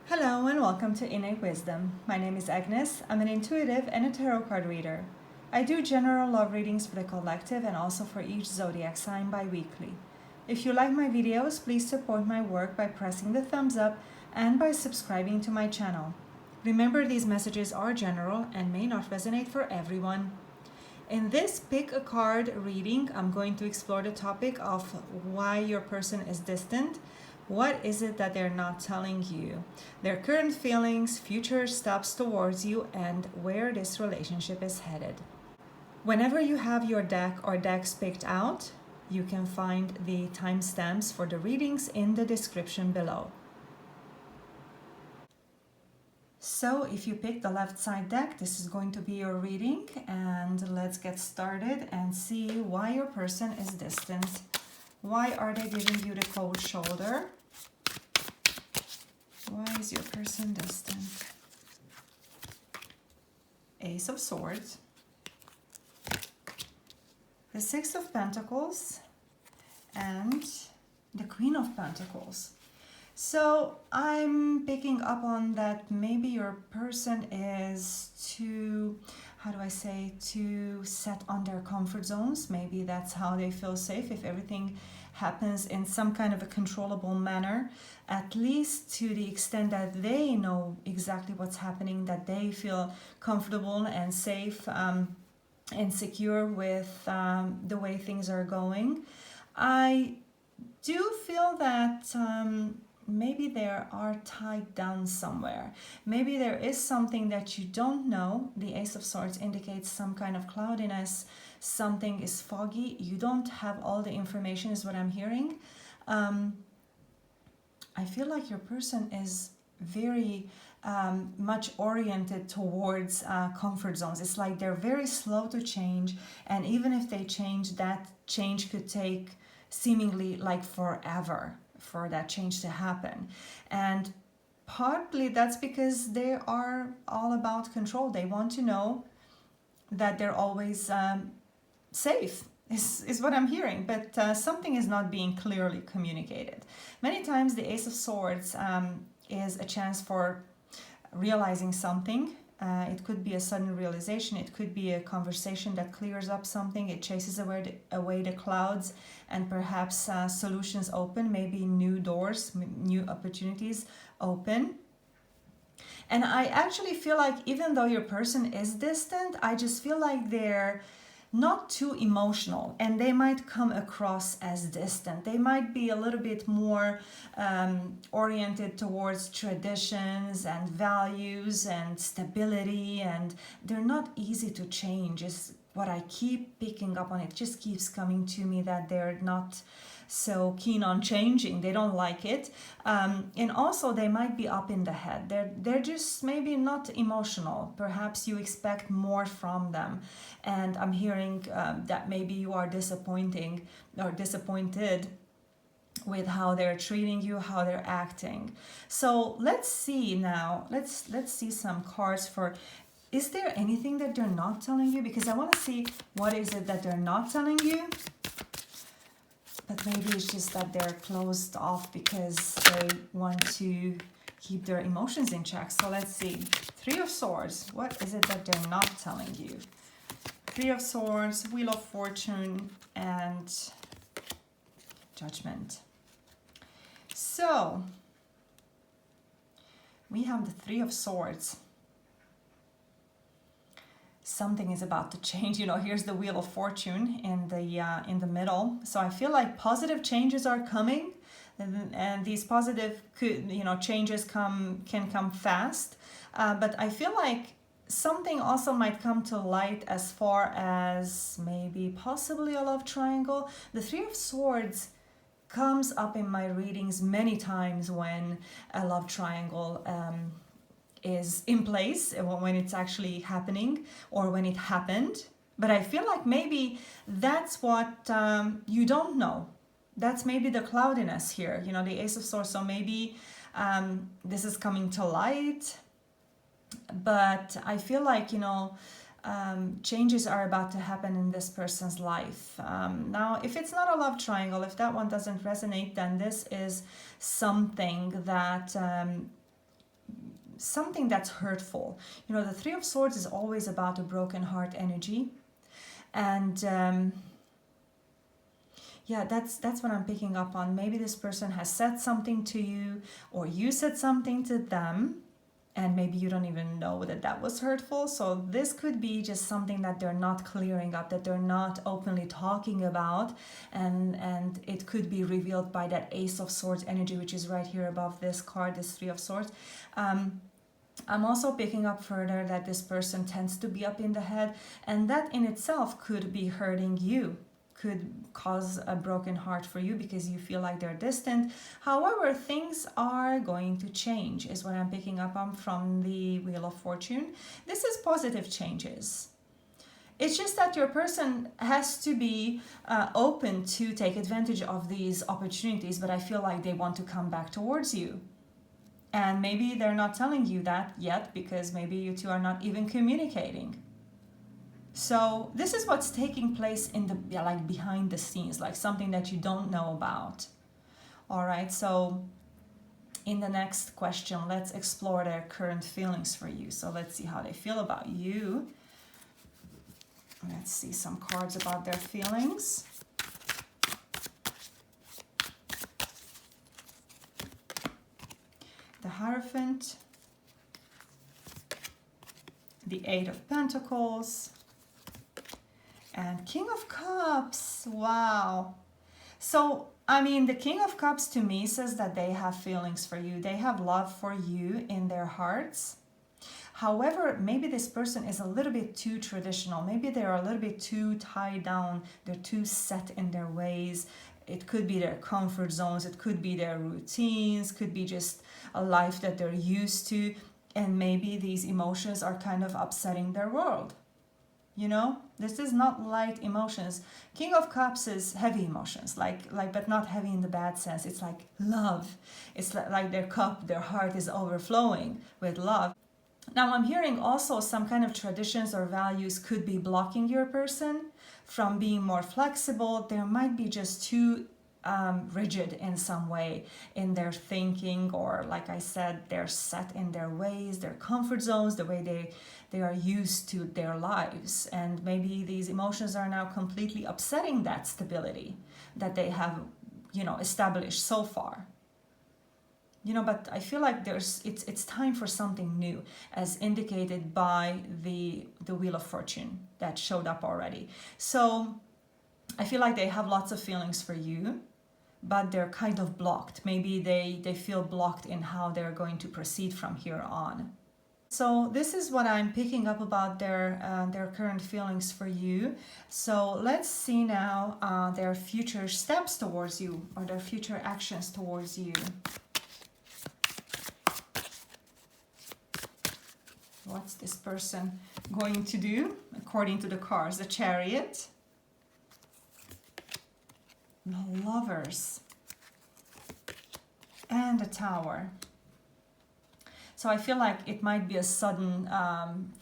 Hello and welcome to Innate Wisdom. My name is Agnes. I'm an intuitive and a tarot card reader. I do general love readings for the collective and also for each zodiac sign bi-weekly. If you like my videos, please support my work by pressing the thumbs up and by subscribing to my channel. Remember, these messages are general and may not resonate for everyone. In this pick a card reading, I'm going to explore the topic of why your person is distant. What is it that they're not telling you? Their current feelings, future steps towards you, and where this relationship is headed. Whenever you have your deck or decks picked out, you can find the timestamps for the readings in the description below. So if you pick the left side deck, this is going to be your reading, and let's get started and see why your person is distant. Why are they giving you the cold shoulder? Why is your person distant? Ace of Swords, the Six of Pentacles, and the Queen of Pentacles. So I'm picking up on that maybe your person is too, too set on their comfort zones. Maybe that's how they feel safe. If everything happens in some kind of a controllable manner, at least to the extent that they know exactly what's happening, that they feel comfortable and safe and secure with the way things are going. I do feel that maybe they are tied down somewhere. Maybe there is something that you don't know. The Ace of Swords indicates some kind of cloudiness. Something is foggy. You don't have all the information is what I'm hearing. I feel like your person is very much oriented towards comfort zones. It's like they're very slow to change. And even if they change, that change could take seemingly like forever for that change to happen. And partly that's because they are all about control. They want to know that they're always safe is what I'm hearing, but something is not being clearly communicated. Many times the Ace of Swords is a chance for realizing something. It could be a sudden realization. It could be a conversation that clears up something. It chases away the clouds, and perhaps solutions open, maybe new doors, new opportunities open. And I actually feel like even though your person is distant, I just feel like they're not too emotional, and they might come across as distant. They might be a little bit more oriented towards traditions and values and stability, and they're not easy to change is what I keep picking up on. It just keeps coming to me that they're not so keen on changing. They don't like it, and also they might be up in the head. They're just maybe not emotional. Perhaps you expect more from them, and I'm hearing that maybe you are disappointed with how they're treating you, how they're acting. So let's see now. Let's see some cards for. Is there anything that they're not telling you? Because I want to see what is it that they're not telling you. But maybe it's just that they're closed off because they want to keep their emotions in check. So let's see. Three of Swords. What is it that they're not telling you? Three of Swords, Wheel of Fortune, and Judgment. So we have the Three of Swords. Something is about to change. You know, here's the Wheel of Fortune in the middle. So I feel like positive changes are coming, and these positive changes can come fast. But I feel like something also might come to light as far as maybe possibly a love triangle. The Three of Swords comes up in my readings many times when a love triangle is in place, when it's actually happening or when it happened. But I feel like maybe that's what you don't know. That's maybe the cloudiness here, you know, the Ace of Swords. So maybe this is coming to light, but I feel like, changes are about to happen in this person's life. Now, if it's not a love triangle, if that one doesn't resonate, then this is something that something that's hurtful. You know, the Three of Swords is always about a broken heart energy. And yeah, that's what I'm picking up on. Maybe this person has said something to you, or you said something to them, and maybe you don't even know that that was hurtful. So this could be just something that they're not clearing up, that they're not openly talking about, and it could be revealed by that Ace of Swords energy, which is right here above this card, this Three of Swords. I'm also picking up further that this person tends to be up in the head, and that in itself could be hurting you, could cause a broken heart for you because you feel like they're distant. However, things are going to change, is what I'm picking up on from the Wheel of Fortune. This is positive changes. It's just that your person has to be open to take advantage of these opportunities, but I feel like they want to come back towards you. And maybe they're not telling you that yet because maybe you two are not even communicating. So this is what's taking place in the like behind the scenes, like something that you don't know about. All right, so in the next question, let's explore their current feelings for you. So let's see how they feel about you. Let's see some cards about their feelings. The Hierophant, the Eight of Pentacles, and King of Cups. Wow. So, I mean, the King of Cups to me says that they have feelings for you. They have love for you in their hearts. However, maybe this person is a little bit too traditional. Maybe they're a little bit too tied down. They're too set in their ways. It could be their comfort zones. It could be their routines. Could be just a life that they're used to. And maybe these emotions are kind of upsetting their world. You know, this is not light emotions. King of Cups is heavy emotions, like, but not heavy in the bad sense. It's like love. It's like their cup, their heart is overflowing with love. Now I'm hearing also some kind of traditions or values could be blocking your person from being more flexible. There might be just too rigid in some way in their thinking, or like I said, they're set in their ways, their comfort zones, the way they are used to their lives. And maybe these emotions are now completely upsetting that stability that they have, you know, established so far. You know, but I feel like it's time for something new, as indicated by the Wheel of Fortune that showed up already. So I feel like they have lots of feelings for you, but they're kind of blocked. Maybe they feel blocked in how they're going to proceed from here on. So this is what I'm picking up about their current feelings for you. So let's see now their future steps towards you, or their future actions towards you. What's this person going to do according to the cards? The Chariot, the Lovers, and the Tower. So I feel like it might be a sudden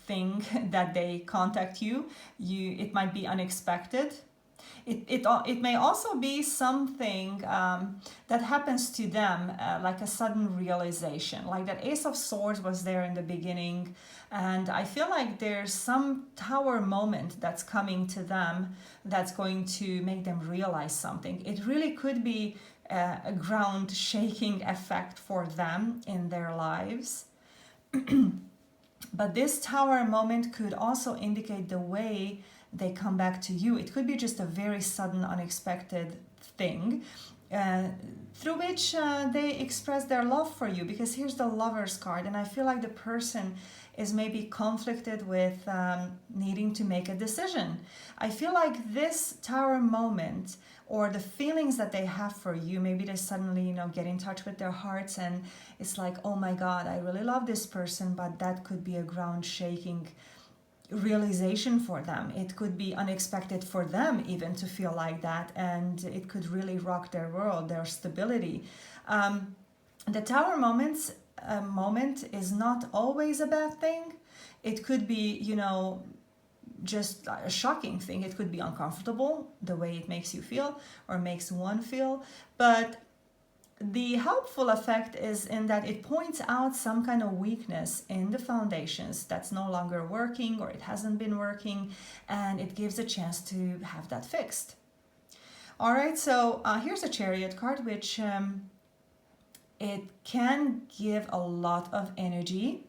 thing that they contact you. It might be unexpected. It may also be something that happens to them, like a sudden realization. Like that Ace of Swords was there in the beginning, and I feel like there's some Tower moment that's coming to them that's going to make them realize something. It really could be a ground shaking effect for them in their lives. But this Tower moment could also indicate the way they come back to you. It could be just a very sudden, unexpected thing through which they express their love for you, because here's the Lovers card, and I feel like the person is maybe conflicted with needing to make a decision. I feel like this Tower moment, or the feelings that they have for you, maybe they suddenly, you know, get in touch with their hearts, and it's like, oh my God, I really love this person, but that could be a ground shaking realization for them. It could be unexpected for them even to feel like that, and it could really rock their world, their stability. The Tower moment is not always a bad thing. It could be, you know, just a shocking thing. It could be uncomfortable the way it makes you feel or makes one feel, but The helpful effect is in that it points out some kind of weakness in the foundations that's no longer working or it hasn't been working, and it gives a chance to have that fixed. All right, so here's a Chariot card, which it can give a lot of energy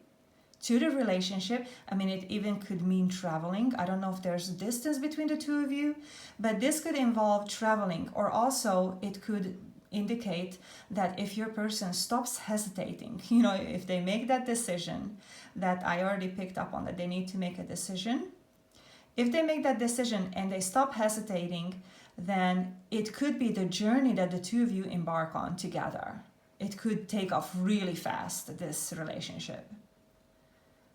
to the relationship. I mean, it even could mean traveling. I don't know if there's distance between the two of you, but this could involve traveling, or also it could indicate that if your person stops hesitating, you know, if they make that decision that I already picked up on, that they need to make a decision, if they make that decision and they stop hesitating, then it could be the journey that the two of you embark on together. It could take off really fast, this relationship.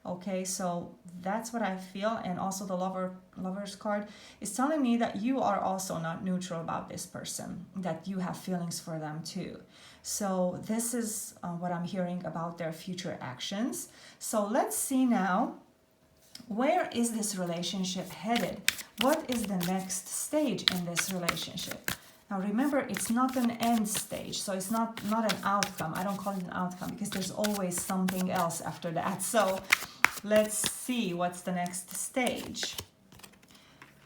Okay, so that's what I feel. And also the lover's card is telling me that you are also not neutral about this person, that you have feelings for them too. So this is what I'm hearing about their future actions. So let's see now, where is this relationship headed? What is the next stage in this relationship? Now remember, it's not an end stage, so it's not an outcome. I don't call it an outcome because there's always something else after that. So let's see what's the next stage.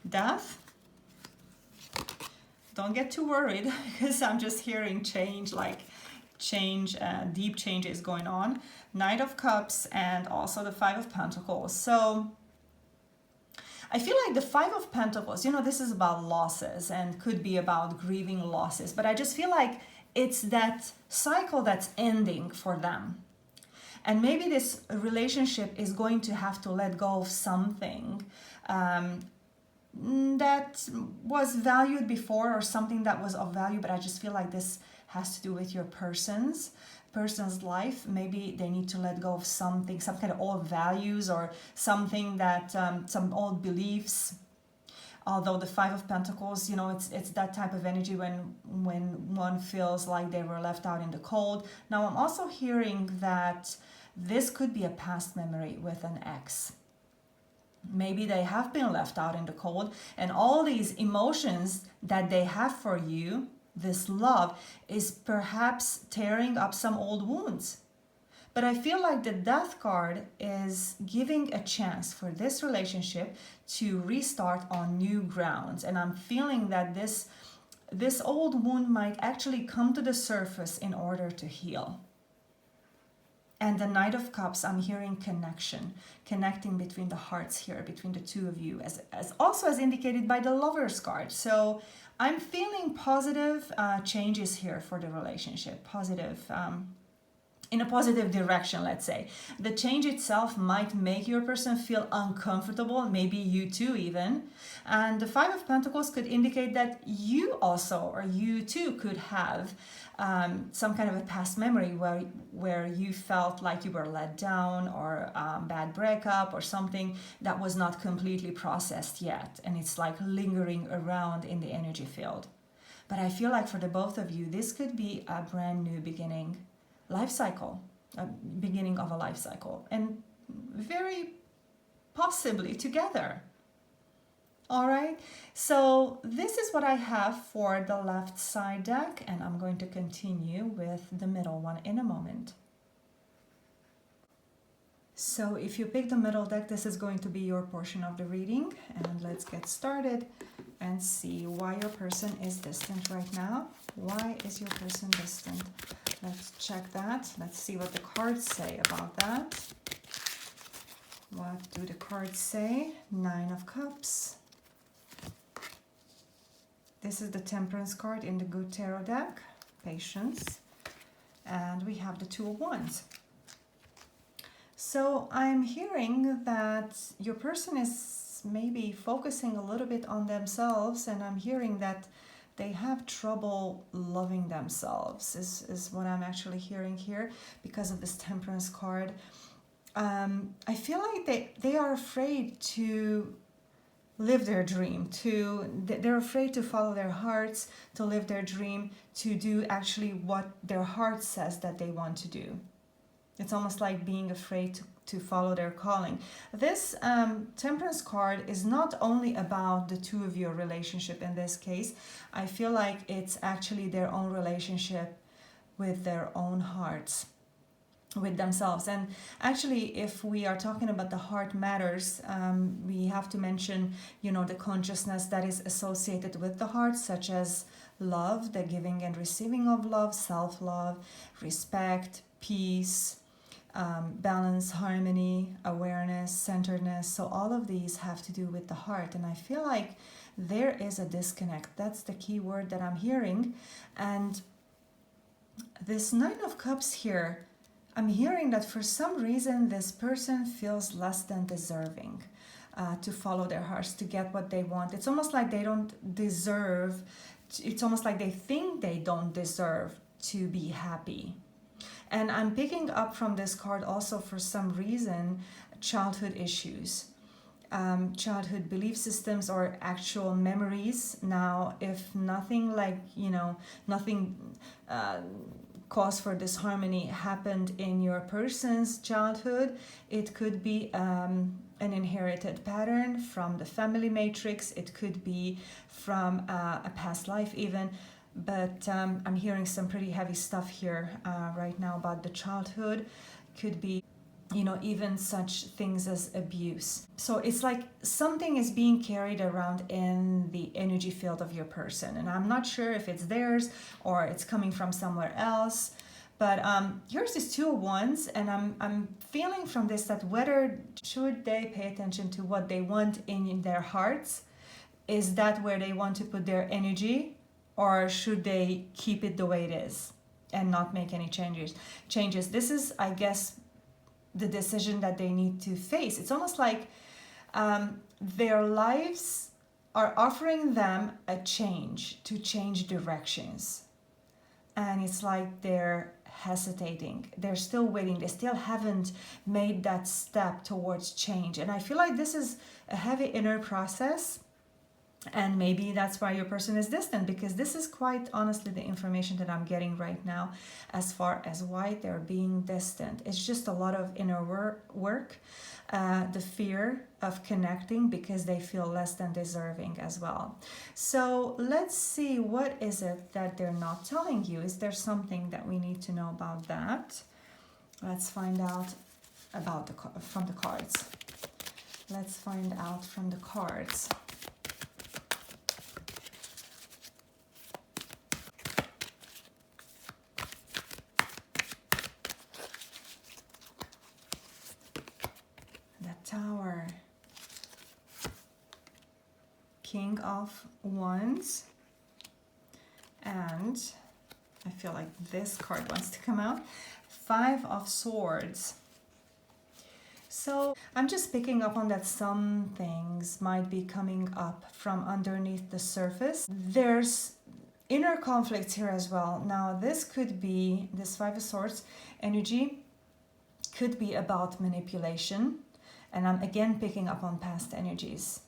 Death. Don't get too worried because I'm just hearing change, like change, deep change is going on. Knight of Cups and also the Five of Pentacles. So I feel like the Five of Pentacles, you know, this is about losses and could be about grieving losses, but I just feel like it's that cycle that's ending for them. And maybe this relationship is going to have to let go of something that was valued before, or something that was of value, but I just feel like this has to do with your person's life. Maybe they need to let go of something, some kind of old values, or something that some old beliefs. Although the Five of Pentacles, you know, it's that type of energy when one feels like they were left out in the cold. Now I'm also hearing that this could be a past memory with an ex. Maybe they have been left out in the cold, and all these emotions that they have for you, this love, is perhaps tearing up some old wounds. But I feel like the Death card is giving a chance for this relationship to restart on new grounds. And I'm feeling that this old wound might actually come to the surface in order to heal. And the Knight of Cups, I'm hearing connecting between the hearts here, between the two of you, as also as indicated by the Lover's card. So I'm feeling positive changes here for the relationship, positive, in a positive direction, let's say. The change itself might make your person feel uncomfortable, maybe you too even. And the Five of Pentacles could indicate that you also, or you too, could have some kind of a past memory where you felt like you were let down, or bad breakup, or something that was not completely processed yet, and it's like lingering around in the energy field. But I feel like for the both of you, this could be a brand new beginning, life cycle, a beginning of a life cycle, and very possibly together. All right, so this is what I have for the left side deck, and I'm going to continue with the middle one in a moment. So if you pick the middle deck, this is going to be your portion of the reading, and let's get started and see why your person is distant right now. Why is your person distant? Let's check that. Let's see what the cards say about that. What do the cards say? Nine of Cups. This is the Temperance card in the Good Tarot deck, Patience. And we have the Two of Wands. So I'm hearing that your person is maybe focusing a little bit on themselves, and I'm hearing that they have trouble loving themselves, is what I'm actually hearing here because of this Temperance card. I feel like they are afraid to live their dream, they're afraid to follow their hearts, to live their dream, to do actually what their heart says that they want to do. It's almost like being afraid to follow their calling. This Temperance card is not only about the two of your relationship in this case. I feel like it's actually their own relationship with their own hearts, with themselves. And actually, if we are talking about the heart matters, we have to mention, the consciousness that is associated with the heart, such as love, the giving and receiving of love, self-love, respect, peace, balance, harmony, awareness, centeredness. So all of these have to do with the heart. And I feel like there is a disconnect. That's the key word that I'm hearing. And this Nine of Cups here, I'm hearing that for some reason this person feels less than deserving to follow their hearts, to get what they want. It's almost like they don't deserve, it's almost like they think they don't deserve to be happy. And I'm picking up from this card also, for some reason, childhood issues, childhood belief systems or actual memories. Now, if nothing like, nothing cause for disharmony happened in your person's childhood, it could be an inherited pattern from the family matrix. It could be from a past life even. But I'm hearing some pretty heavy stuff here right now about the childhood. Could be, even such things as abuse. So it's like something is being carried around in the energy field of your person. And I'm not sure if it's theirs or it's coming from somewhere else. But yours is Two of Wands, and I'm feeling from this that whether should they pay attention to what they want in their hearts? Is that where they want to put their energy? Or should they keep it the way it is and not make any changes? This is, I guess, the decision that they need to face. It's almost like their lives are offering them a change, to change directions. And it's like they're hesitating. They're still waiting. They still haven't made that step towards change. And I feel like this is a heavy inner process. And maybe that's why your person is distant, because this is quite honestly the information that I'm getting right now as far as why they're being distant. It's just a lot of inner work, the fear of connecting because they feel less than deserving as well. So let's see, what is it that they're not telling you? Is there something that we need to know about that? Let's find out about from the cards. Let's find out from the cards. Tower, King of Wands, and I feel like this card wants to come out, Five of Swords. So I'm just picking up on that some things might be coming up from underneath the surface. There's inner conflicts here as well. Now this could be, this Five of Swords energy could be about manipulation. And I'm again picking up on past energies.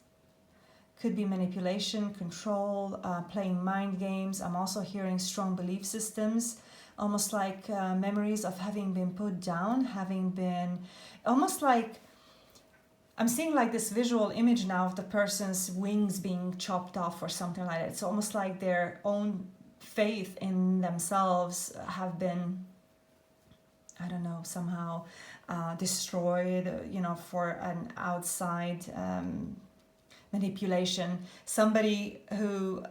Could be manipulation, control, playing mind games. I'm also hearing strong belief systems, almost like memories of having been put down, having been, almost like, I'm seeing like this visual image now of the person's wings being chopped off or something like that. It's almost like their own faith in themselves have been, I don't know, somehow destroyed, for an outside manipulation. Somebody who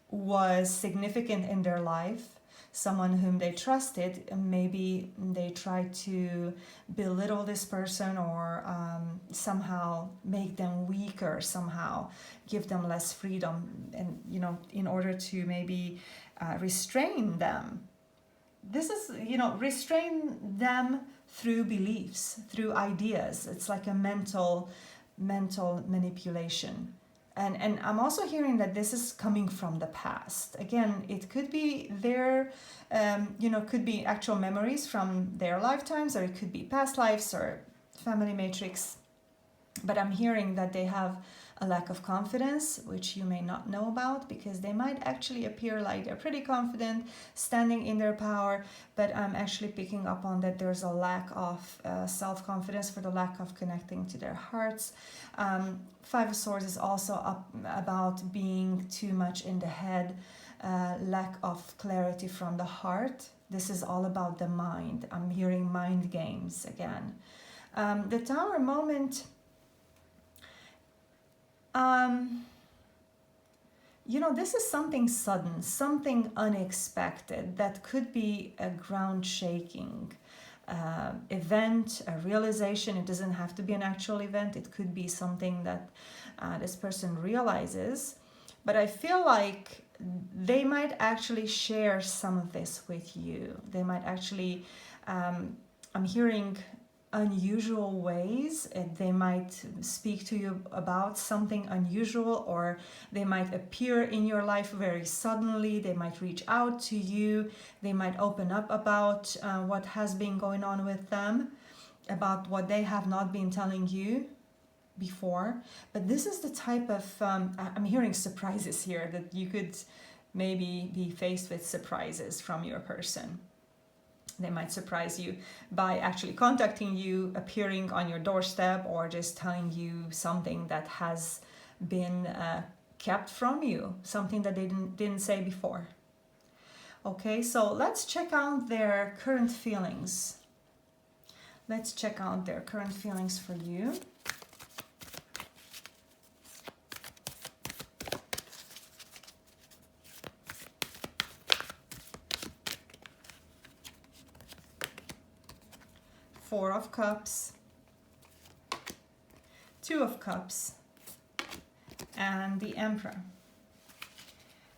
was significant in their life, someone whom they trusted, maybe they tried to belittle this person or somehow make them weaker, somehow give them less freedom, and in order to maybe restrain them. This is, restrain them through beliefs, through ideas. It's like a mental manipulation. And I'm also hearing that this is coming from the past. Again, it could be their, could be actual memories from their lifetimes, or it could be past lives or family matrix. But I'm hearing that they have a lack of confidence, which you may not know about, because they might actually appear like they're pretty confident, standing in their power, but I'm actually picking up on that there's a lack of self-confidence for the lack of connecting to their hearts. Five of Swords is also about being too much in the head, lack of clarity from the heart. This is all about the mind. I'm hearing mind games again. The Tower moment, this is something sudden, something unexpected that could be a ground shaking event, a realization. It doesn't have to be an actual event. It could be something that this person realizes. But I feel like they might actually share some of this with you. They might actually, I'm hearing unusual ways. They might speak to you about something unusual, or they might appear in your life very suddenly. They might reach out to you. They might open up about what has been going on with them, about what they have not been telling you before. But this is the type of I'm hearing surprises here, that you could maybe be faced with surprises from your person. They might surprise you by actually contacting you, appearing on your doorstep, or just telling you something that has been kept from you, something that they didn't say before. Okay, so let's check out their current feelings. Let's check out their current feelings for you. Four of Cups, Two of Cups, and the Emperor.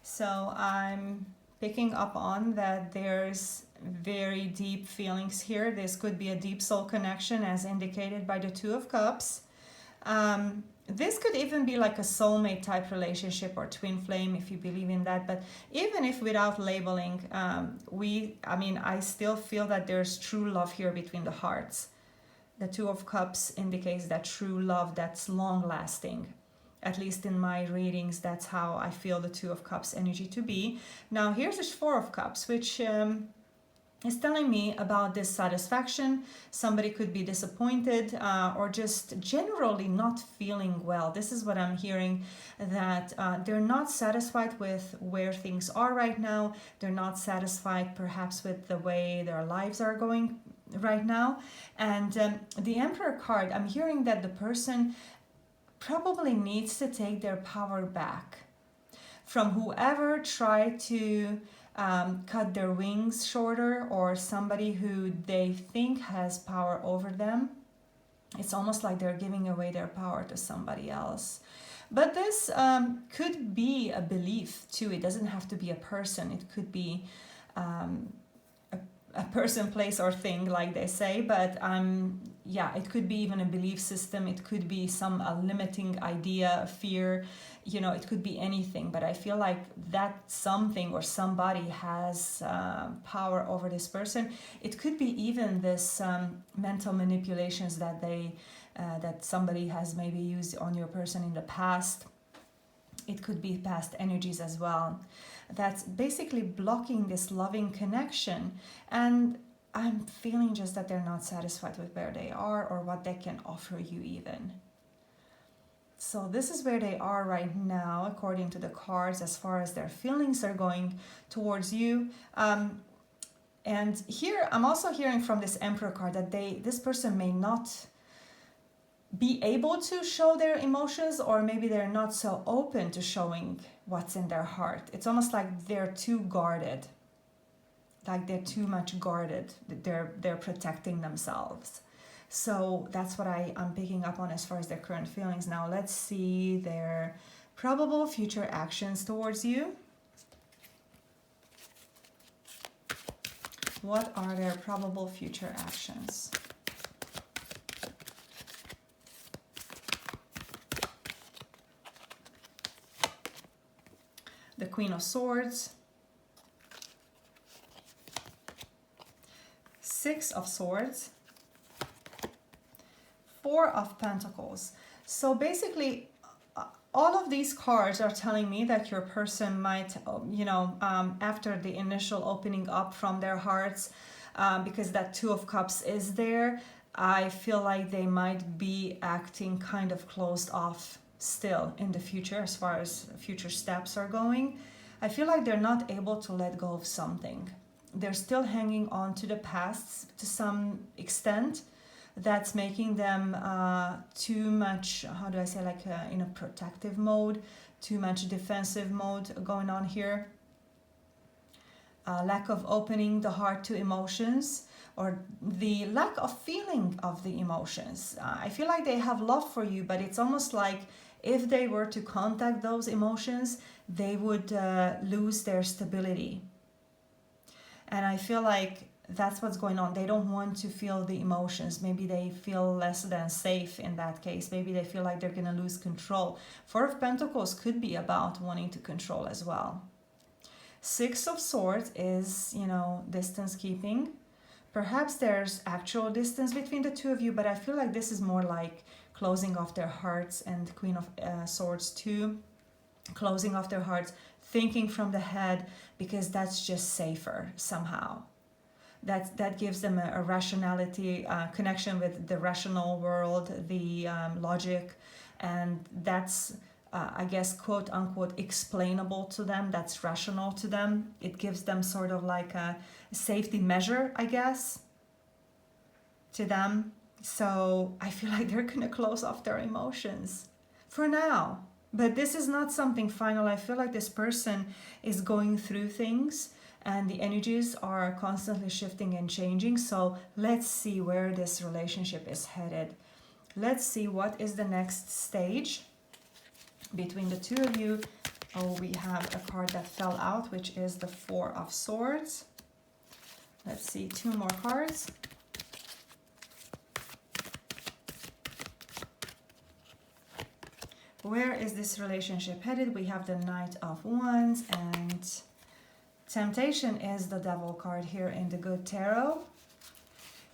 So I'm picking up on that there's very deep feelings here. This could be a deep soul connection, as indicated by the Two of Cups. This could even be like a soulmate type relationship or twin flame, if you believe in that. But even if without labeling, I still feel that there's true love here between the hearts. The Two of Cups indicates that true love that's long lasting. At least in my readings, that's how I feel the Two of Cups energy to be. Now here's this Four of Cups, which is telling me about dissatisfaction. Somebody could be disappointed or just generally not feeling well. This is what I'm hearing, that they're not satisfied with where things are right now. They're not satisfied perhaps with the way their lives are going right now. And the Emperor card, I'm hearing that the person probably needs to take their power back from whoever tried to cut their wings shorter, or somebody who they think has power over them. It's almost like they're giving away their power to somebody else. But this could be a belief too. It doesn't have to be a person. It could be a person, place, or thing, like they say. But it could be even a belief system. It could be some limiting idea, fear. It could be anything. But I feel like that something or somebody has power over this person. It could be even this mental manipulations that that somebody has maybe used on your person in the past. It could be past energies as well. That's basically blocking this loving connection. And I'm feeling just that they're not satisfied with where they are or what they can offer you even. So this is where they are right now, according to the cards, as far as their feelings are going towards you. And here, I'm also hearing from this Emperor card that this person may not be able to show their emotions, or maybe they're not so open to showing what's in their heart. It's almost like they're too guarded, like they're too much guarded. They're protecting themselves. So that's what I'm picking up on as far as their current feelings. Now let's see their probable future actions towards you. What are their probable future actions? The Queen of Swords, Six of Swords, Four of Pentacles. So basically, all of these cards are telling me that your person might, after the initial opening up from their hearts, because that Two of Cups is there, I feel like they might be acting kind of closed off still in the future as far as future steps are going. I feel like they're not able to let go of something. They're still hanging on to the past to some extent. That's making them too much, how do I say, like in a protective mode, too much defensive mode going on here. Lack of opening the heart to emotions, or the lack of feeling of the emotions. I feel like they have love for you, but it's almost like if they were to contact those emotions, they would lose their stability. And I feel like that's what's going on. They don't want to feel the emotions. Maybe they feel less than safe in that case. Maybe they feel like they're going to lose control. Four of Pentacles could be about wanting to control as well. Six of Swords is, distance keeping. Perhaps there's actual distance between the two of you, but I feel like this is more like closing off their hearts, and Queen of Swords too. Closing off their hearts, thinking from the head, because that's just safer somehow. That gives them a rationality, connection with the rational world, the logic, and that's, I guess, quote unquote, explainable to them. That's rational to them. It gives them sort of like a safety measure, I guess, to them. So I feel like they're gonna close off their emotions for now. But this is not something final. I feel like this person is going through things, and the energies are constantly shifting and changing. So let's see where this relationship is headed. Let's see what is the next stage between the two of you. Oh, we have a card that fell out, which is the Four of Swords. Let's see, two more cards. Where is this relationship headed? We have the Knight of Wands, and Temptation is the Devil card here in the Good Tarot.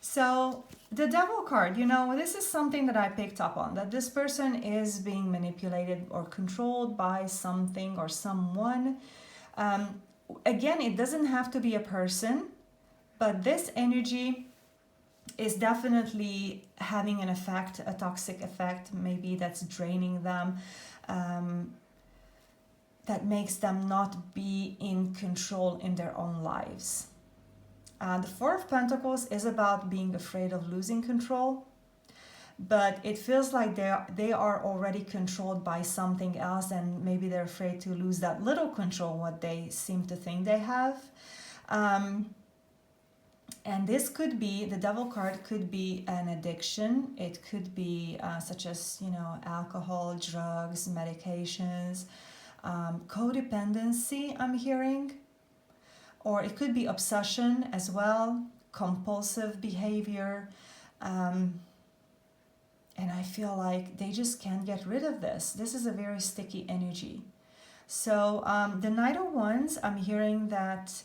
So the Devil card, this is something that I picked up on, that this person is being manipulated or controlled by something or someone. Again, it doesn't have to be a person, but this energy is definitely having an effect, a toxic effect, maybe that's draining them, that makes them not be in control in their own lives. The Four of Pentacles is about being afraid of losing control, but it feels like they are already controlled by something else, and maybe they're afraid to lose that little control, what they seem to think they have. And this could be, the Devil card could be an addiction. It could be such as, alcohol, drugs, medications, codependency, I'm hearing. Or it could be obsession as well, compulsive behavior. And I feel like they just can't get rid of this. This is a very sticky energy. So the Knight of Wands, I'm hearing that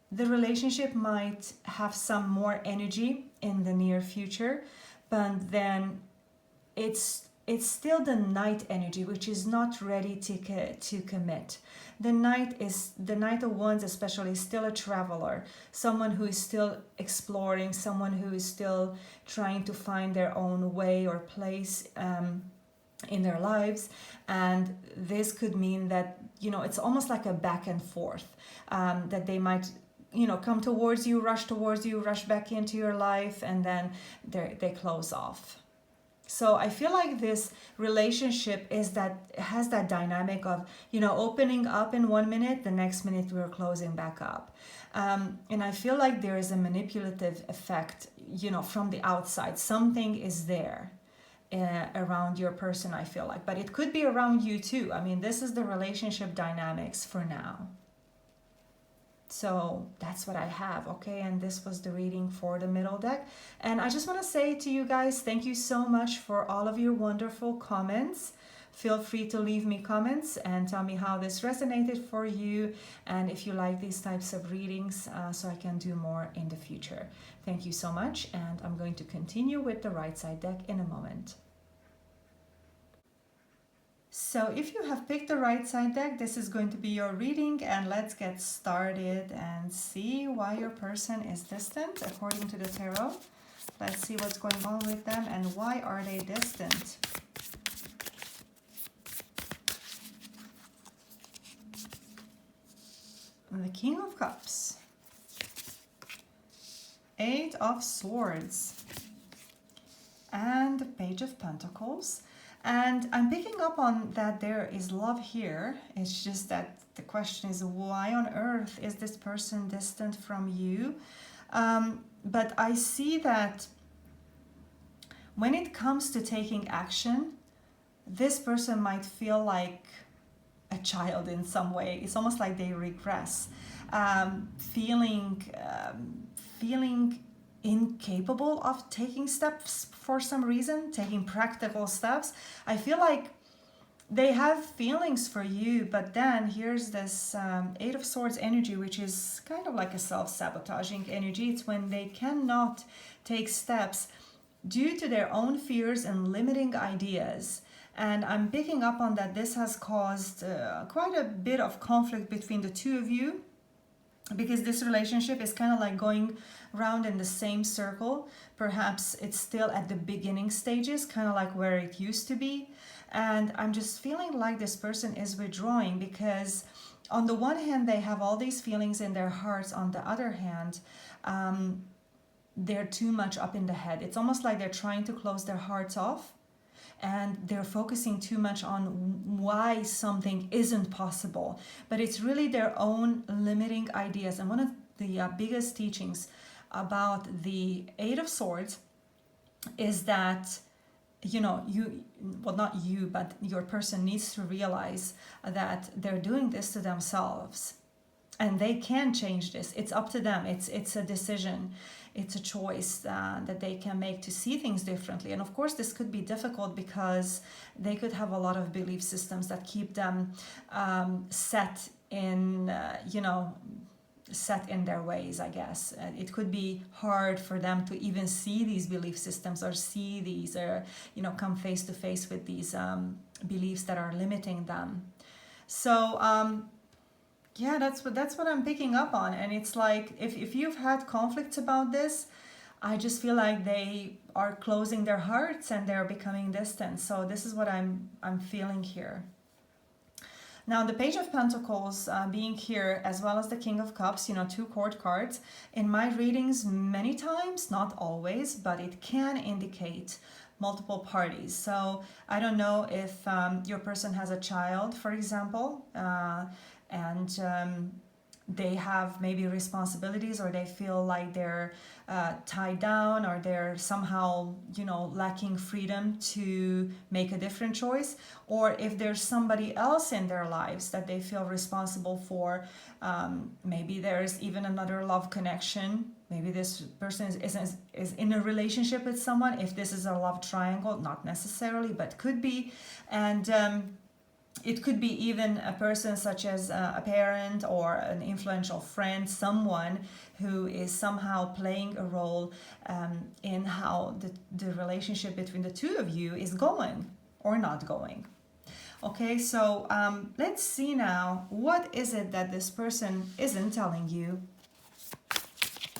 the relationship might have some more energy in the near future, but then it's still the Knight energy, which is not ready to commit. The Knight of Wands especially is still a traveler, someone who is still exploring, someone who is still trying to find their own way or place in their lives. And this could mean that, it's almost like a back and forth, that they might come towards you, rush back into your life, and then they close off. So I feel like this relationship has that dynamic of, opening up in 1 minute, the next minute we're closing back up. And I feel like there is a manipulative effect, from the outside. Something is there around your person, I feel like. But it could be around you too. I mean, this is the relationship dynamics for now. So that's what I have, okay? And this was the reading for the middle deck. And I just want to say to you guys, thank you so much for all of your wonderful comments. Feel free to leave me comments and tell me how this resonated for you, and if you like these types of readings, so I can do more in the future. Thank you so much, and I'm going to continue with the right side deck in a moment. So if you have picked the right side deck, this is going to be your reading, and let's get started and see why your person is distant according to the tarot. Let's see what's going on with them and why are they distant. the King of Cups, 8 of Swords, and the Page of Pentacles. And I'm picking up on that there is love here. It's just that the question is, why on earth is this person distant from you? But I see that when it comes to taking action, this person might feel like a child in some way. It's almost like they regress, feeling incapable of taking steps for some reason, taking practical steps. I feel like they have feelings for you, but then here's this 8 of Swords energy, which is kind of like a self-sabotaging energy. It's when they cannot take steps due to their own fears and limiting ideas. And I'm picking up on that this has caused quite a bit of conflict between the two of you, because this relationship is kind of like going around in the same circle. Perhaps it's still at the beginning stages, kind of like where it used to be. And I'm just feeling like this person is withdrawing because on the one hand, they have all these feelings in their hearts. On the other hand, they're too much up in the head. It's almost like they're trying to close their hearts off, and they're focusing too much on why something isn't possible. But it's really their own limiting ideas. And one of the biggest teachings about the 8 of Swords is that, not you, but your person needs to realize that they're doing this to themselves. And they can change this. It's up to them. It's a decision. It's a choice that they can make to see things differently. And of course, this could be difficult because they could have a lot of belief systems that keep them set in their ways, I guess. It could be hard for them to even see these belief systems or see these or, come face to face with these beliefs that are limiting them. So, yeah, that's what I'm picking up on. And it's like, if you've had conflicts about this, I just feel like they are closing their hearts and they're becoming distant. So this is what I'm feeling here. Now, the Page of Pentacles being here, as well as the King of Cups, 2 court cards. In my readings, many times, not always, but it can indicate multiple parties. So I don't know if your person has a child, for example, and they have maybe responsibilities, or they feel like they're tied down, or they're somehow, lacking freedom to make a different choice. Or if there's somebody else in their lives that they feel responsible for, maybe there's even another love connection. Maybe this person is in a relationship with someone. If this is a love triangle, not necessarily, but could be. And it could be even a person such as a parent or an influential friend, someone who is somehow playing a role in how the relationship between the two of you is going or not going. Okay, so let's see now, what is it that this person isn't telling you?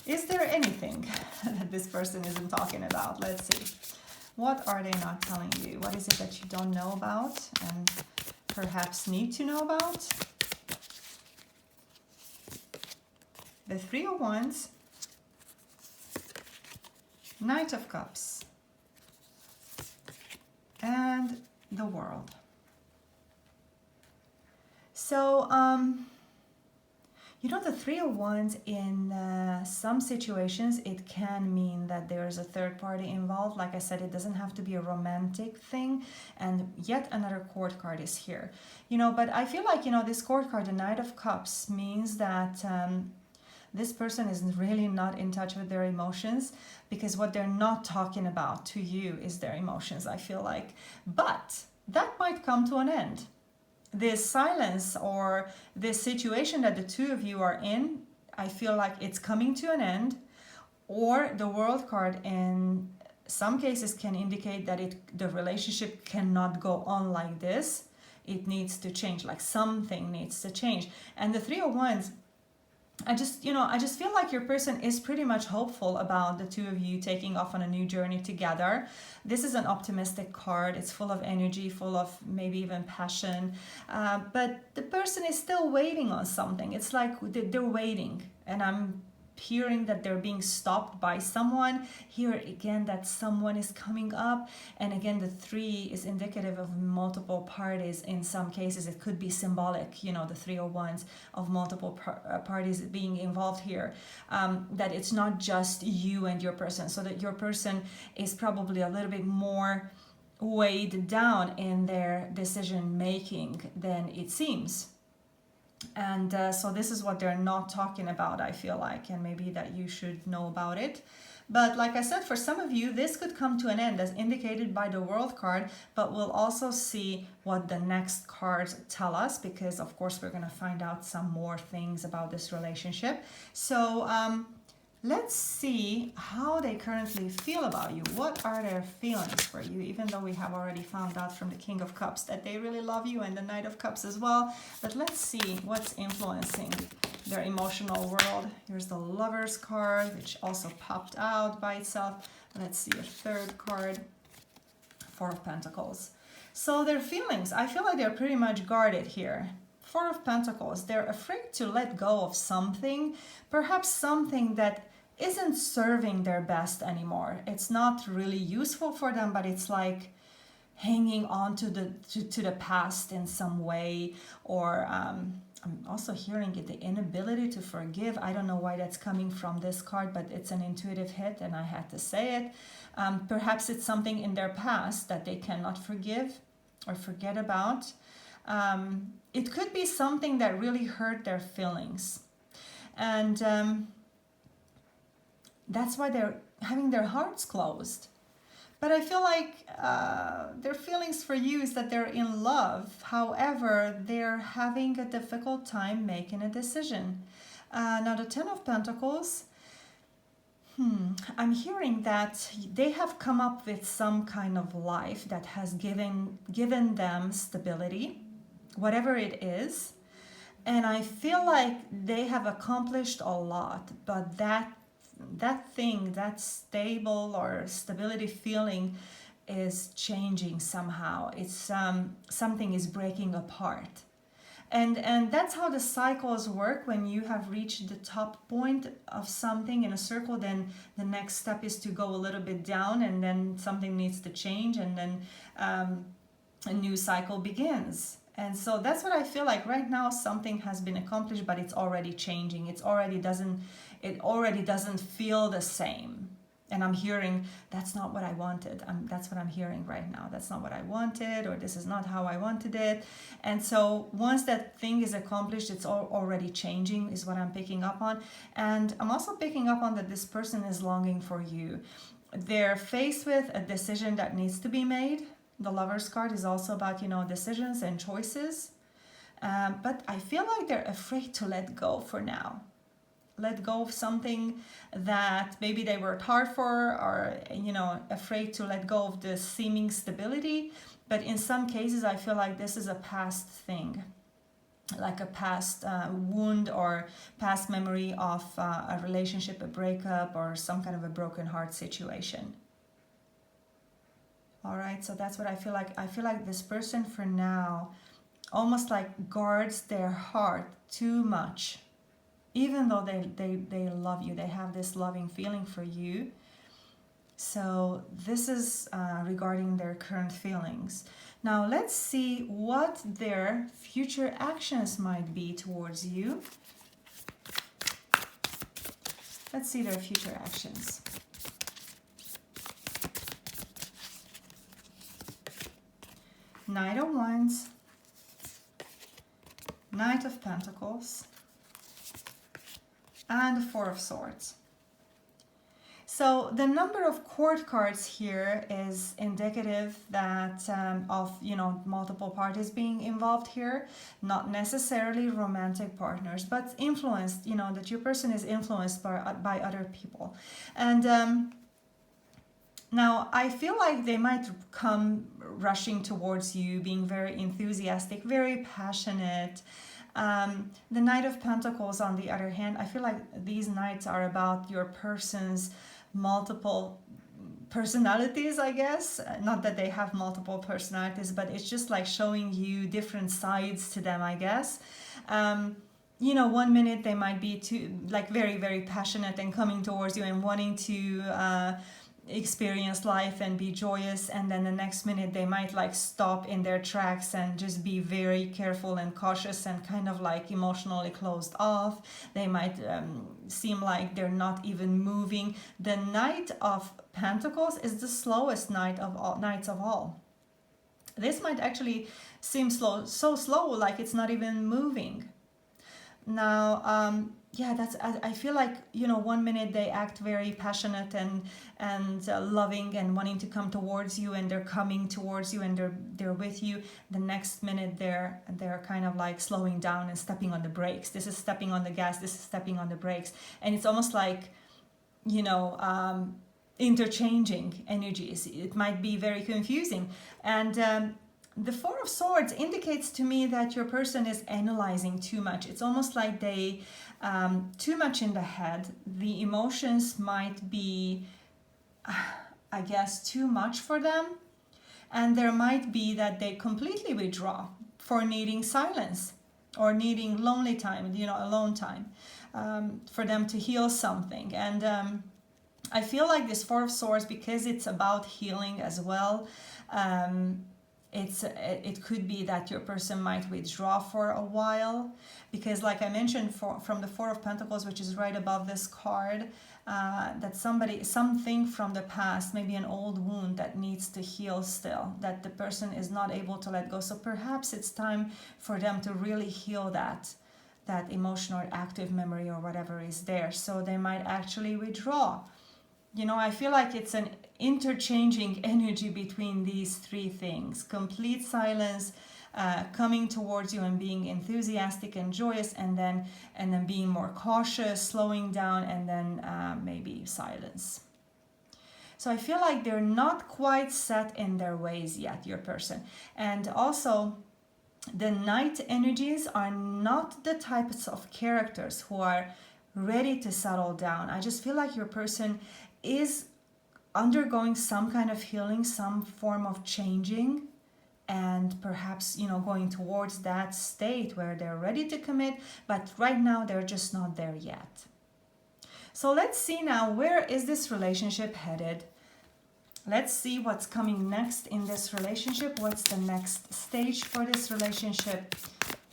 Is there anything that this person isn't talking about? Let's see. What are they not telling you? What is it that you don't know about and perhaps need to know about? The 3 of Wands, Knight of Cups, and the World. So, the 3 of Wands, in some situations, it can mean that there is a third party involved. Like I said, it doesn't have to be a romantic thing. And yet another court card is here. But I feel like, this court card, the Knight of Cups, means that this person is really not in touch with their emotions, because what they're not talking about to you is their emotions, I feel like. But that might come to an end. This silence or this situation that the two of you are in, I feel like it's coming to an end. Or the World card in some cases can indicate that the relationship cannot go on like this. It needs to change, like something needs to change. And the 3 of Wands, I just feel like your person is pretty much hopeful about the two of you taking off on a new journey together. This is an optimistic card. It's full of energy, full of maybe even passion. But the person is still waiting on something. It's like they're waiting, and I'm hearing that they're being stopped by someone. Here again, that someone is coming up, and again the 3 is indicative of multiple parties. In some cases it could be symbolic, the 3 of Wands, of multiple parties being involved here, that it's not just you and your person, so that your person is probably a little bit more weighed down in their decision making than it seems. And so this is what they're not talking about, I feel like, and maybe that you should know about it. But like I said, for some of you, this could come to an end as indicated by the World card, but we'll also see what the next cards tell us, because of course we're going to find out some more things about this relationship. So let's see how they currently feel about you. What are their feelings for you? Even though we have already found out from the King of Cups that they really love you, and the Knight of Cups as well. But let's see what's influencing their emotional world. Here's the Lovers card, which also popped out by itself. Let's see a third card, 4 of Pentacles. So their feelings, I feel like they're pretty much guarded here. 4 of Pentacles, they're afraid to let go of something, perhaps something that isn't serving their best anymore. It's not really useful for them, but it's like hanging on to the past in some way. Or I'm also hearing it, the inability to forgive. I don't know why that's coming from this card, but it's an intuitive hit and I had to say it. Perhaps it's something in their past that they cannot forgive or forget about. It could be something that really hurt their feelings, and that's why they're having their hearts closed. But I feel like their feelings for you is that they're in love. However, they're having a difficult time making a decision. Now the 10 of Pentacles, I'm hearing that they have come up with some kind of life that has given them stability, whatever it is. And I feel like they have accomplished a lot, but that thing, that stable or stability feeling is changing somehow. It's something is breaking apart. And that's how the cycles work. When you have reached the top point of something in a circle, then the next step is to go a little bit down, and then something needs to change, and then a new cycle begins. And so that's what I feel like right now. Something has been accomplished, but it's already changing. It already doesn't feel the same. And I'm hearing, that's not what I wanted. That's what I'm hearing right now. That's not what I wanted, or this is not how I wanted it. And so once that thing is accomplished, it's already changing, is what I'm picking up on. And I'm also picking up on that this person is longing for you. They're faced with a decision that needs to be made. The Lovers card is also about, decisions and choices. But I feel like they're afraid to let go for now. Let go of something that maybe they worked hard for, or, afraid to let go of the seeming stability. But in some cases, I feel like this is a past thing, like a past wound or past memory of a relationship, a breakup, or some kind of a broken heart situation. All right, so that's what I feel like. I feel like this person for now almost like guards their heart too much. Even though they love you, they have this loving feeling for you. So this is regarding their current feelings. Now let's see what their future actions might be towards you. Let's see their future actions. Knight of Wands, Knight of Pentacles, and the 4 of Swords. So the number of court cards here is indicative that of multiple parties being involved here, not necessarily romantic partners, but influenced, that your person is influenced by other people. And now I feel like they might come rushing towards you, being very enthusiastic, very passionate. The Knight of Pentacles, on the other hand, I feel like these nights are about your person's multiple personalities, I guess. Not that they have multiple personalities, but it's just like showing you different sides to them, I guess. You know, one minute they might be very, very passionate and coming towards you and wanting to experience life and be joyous, and then the next minute they might like stop in their tracks and just be very careful and cautious and kind of like emotionally closed off. They might seem like they're not even moving. The Knight of Pentacles is the slowest knights of all. This might actually seem so slow, like it's not even moving. Now, yeah, I feel like, you know, one minute they act very passionate and loving and wanting to come towards you, and they're coming towards you and they're with you. The next minute they're kind of like slowing down and stepping on the brakes. This is stepping on the gas, this is stepping on the brakes, and it's almost like, you know, interchanging energies. It might be very confusing. And the Four of Swords indicates to me that your person is analyzing too much. It's almost like they too much in the head. The emotions might be, I guess, too much for them. And there might be that they completely withdraw for needing silence or needing lonely time, you know, alone time, for them to heal something. And I feel like this Four of Swords, because it's about healing as well, it could be that your person might withdraw for a while, because like I mentioned from the Four of Pentacles, which is right above this card, that something from the past, maybe an old wound that needs to heal still, that the person is not able to let go. So perhaps it's time for them to really heal that emotional active memory or whatever is there. So they might actually withdraw. You know, I feel like it's an interchanging energy between these three things: complete silence, coming towards you and being enthusiastic and joyous, and then being more cautious, slowing down, and then maybe silence. So I feel like they're not quite set in their ways yet, your person. And also, the Knight energies are not the types of characters who are ready to settle down. I just feel like your person is undergoing some kind of healing, some form of changing, and perhaps, you know, going towards that state where they're ready to commit, but right now they're just not there yet. So let's see now, where is this relationship headed? Let's see what's coming next in this relationship. What's the next stage for this relationship?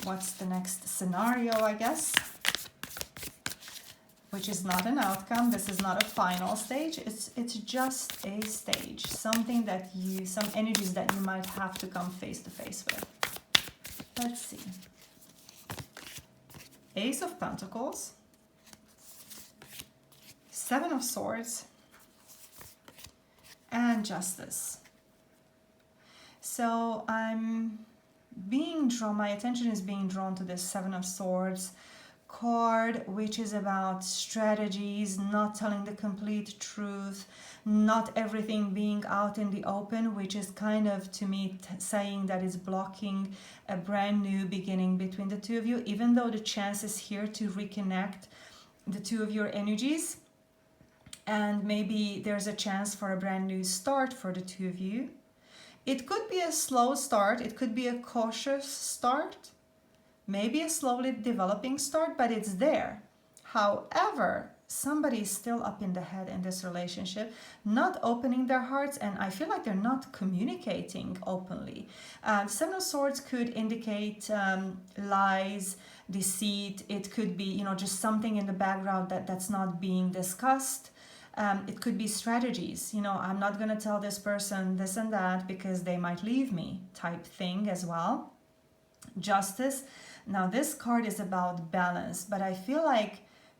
What's the next scenario, I guess? Which is not an outcome. This is not a final stage. It's just a stage. Something that some energies that you might have to come face to face with. Let's see. Ace of Pentacles. Seven of Swords. And Justice. So I'm being drawn, my attention is being drawn to this Seven of Swords card, which is about strategies, not telling the complete truth, not everything being out in the open, which is kind of, to me, saying that it's blocking a brand new beginning between the two of you, even though the chance is here to reconnect the two of your energies. And maybe there's a chance for a brand new start for the two of you. It could be a slow start, it could be a cautious start, maybe a slowly developing start, but it's there. However, somebody is still up in the head in this relationship, not opening their hearts, and I feel like they're not communicating openly. Seven of Swords could indicate lies, deceit. It could be, you know, just something in the background that's not being discussed. It could be strategies, you know, I'm not going to tell this person this and that because they might leave me type thing as well. Justice. Now this card is about balance, but I feel like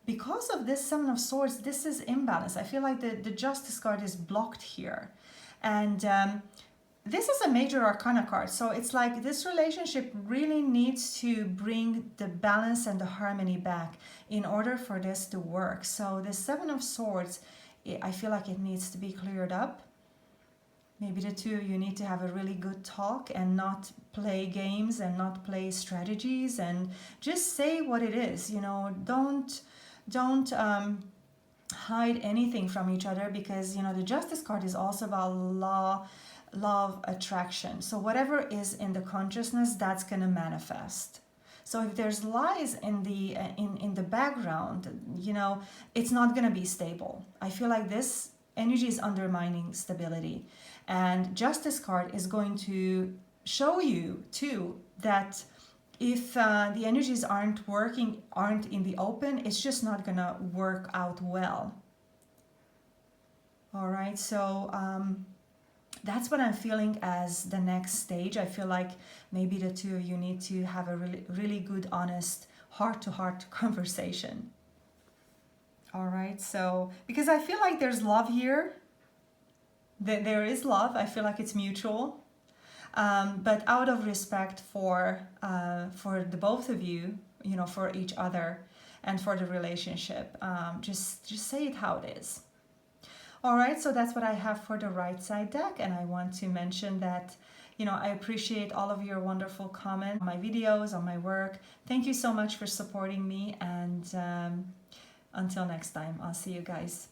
because of this Seven of Swords, this is imbalance. I feel like the Justice card is blocked here. And this is a major arcana card. So it's like this relationship really needs to bring the balance and the harmony back in order for this to work. So the Seven of Swords, I feel like it needs to be cleared up. Maybe the two of you need to have a really good talk and not play games and not play strategies, and just say what it is. You know, don't hide anything from each other, because you know the Justice card is also about love, attraction. So whatever is in the consciousness, that's going to manifest. So if there's lies in the background, you know, it's not going to be stable. I feel like this energy is undermining stability, and Justice card is going to show you too that if the energies aren't in the open, it's just not gonna work out well. All right, so that's what I'm feeling as the next stage. I feel like maybe the two of you need to have a really good, honest, heart-to-heart conversation. All right, so because I feel like there's love here. There is love. I feel like it's mutual. But out of respect for the both of you, you know, for each other and for the relationship, just say it how it is. All right, so that's what I have for the right side deck, and I want to mention that, you know, I appreciate all of your wonderful comments on my videos, on my work. Thank you so much for supporting me, and until next time, I'll see you guys.